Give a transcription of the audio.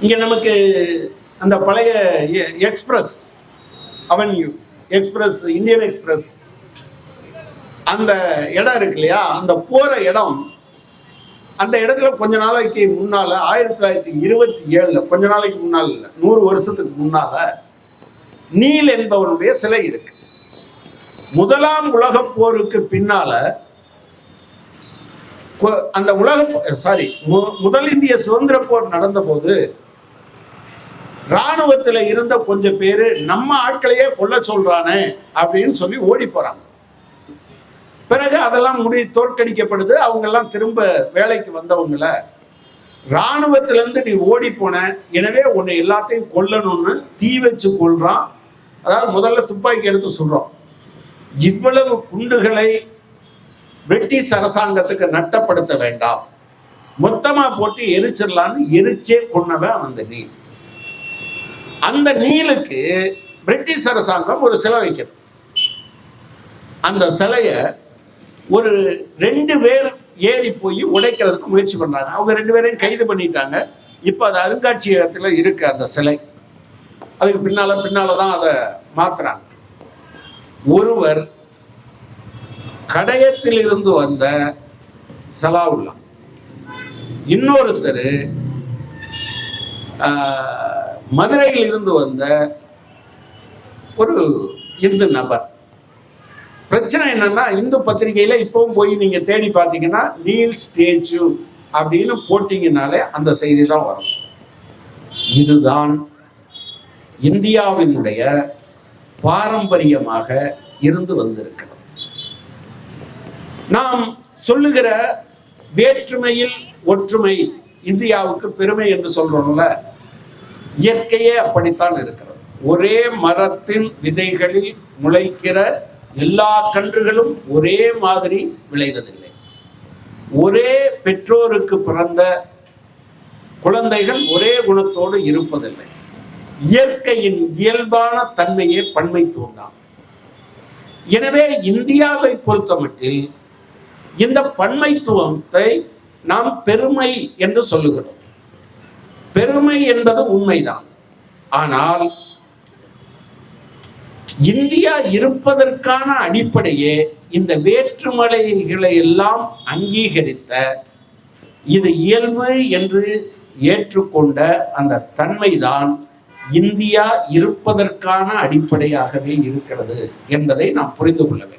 இங்க நமக்கு அந்த பழைய express avenue, express, Indian express, அந்த இடம் இருக்கு இல்லையா, அந்த போற இடம், அந்த இடத்துல கொஞ்ச நாளைக்கு முன்னால 1927 கொஞ்ச நாளைக்கு முன்னால் இல்லை, 100 வருஷத்துக்கு முன்னால நீல் என்பவனுடைய சிலை இருக்கு. முதலாம் உலக போருக்கு பின்னால அந்த முதல் இந்திய சுதந்திர போர் நடந்த போது இராணுவத்தில் இருந்த கொஞ்சம் பேரு நம்ம ஆட்களையே கொல்ல சொல்றானே அப்படின்னு சொல்லி ஓடி போறாங்க. பிறகு அதெல்லாம் தோற்கடிக்கப்படுது. அவங்க எல்லாம் திரும்ப வேலைக்கு வந்தவங்கள இராணுவத்திலிருந்து நீ ஓடி போன, எனவே உன்னை எல்லாத்தையும் கொல்லணும்னு தீ வச்சு கொள்றான். அதாவது முதல்ல துப்பாக்கி எடுத்து சொல்றோம். இவ்வளவு குண்டுகளை பிரிட்டிஷ் அரசாங்கத்துக்கு நட்டப்படுத்த வேண்டாம், மொத்தமா போட்டு எரிச்சிடலான்னு எரிச்சே கொன்னவன் அந்த நீல். அந்த நீலுக்கு பிரிட்டிஷ் அரசாங்கம் ஒரு சிலை வைக்கிறது. அந்த சிலைய ஒரு 2 பேர் ஏறி போய் உடைக்கிறதுக்கு முயற்சி பண்றாங்க. அவங்க 2 பேரையும் கைது பண்ணிட்டாங்க. இப்ப அது அருங்காட்சியகத்தில் இருக்கு அந்த சிலை. அதுக்கு பின்னாலதான் அதை மாத்துறாங்க. ஒருவர் கடையத்தில் இருந்து வந்த சலாவுல்லா, இன்னொருத்தர் மதுரையில் இருந்து வந்த ஒரு இந்து நபர். பிரச்சனை என்னன்னா, இந்து பத்திரிகையில இப்பவும் போய் நீங்க தேடி பார்த்தீங்கன்னா நீல் ஸ்டேச்சு அப்படின்னு போட்டீங்கனாலே அந்த செய்தி தான் வரும். இதுதான் இந்தியாவினுடைய பாரம்பரியமாக இருந்து வந்திருக்கிறது. நாம் சொல்லுகிற வேற்றுமையில் ஒற்றுமை, இந்தியாவுக்கு பெருமை என்று சொல்றோம்ல, இயற்கையே அப்படித்தான் இருக்கிறது. ஒரே மரத்தின் விதைகளில் முளைக்கிற எல்லா கன்றுகளும் ஒரே மாதிரி விளைவதில்லை. ஒரே பெற்றோருக்கு பிறந்த குழந்தைகள் ஒரே குணத்தோடு இருப்பதில்லை. இயற்கையின் இயல்பான தன்மையே பன்மைத்துவம் தான். எனவே இந்தியாவை பொறுத்தமட்டில் இந்த பன்மைத்துவத்தை நாம் பெருமை என்று சொல்லுகிறோம். பெருமை என்பது உண்மைதான். ஆனால் இந்தியா இருப்பதற்கான அடிப்படையே இந்த வேற்றுமலைகளை எல்லாம் அங்கீகரித்த, இது இயல்பு என்று ஏற்றுக்கொண்ட அந்த தன்மைதான் இந்தியா இருப்பதற்கான அடிப்படையாகவே இருக்கிறது என்பதை நாம் புரிந்து கொள்ள வேண்டும்.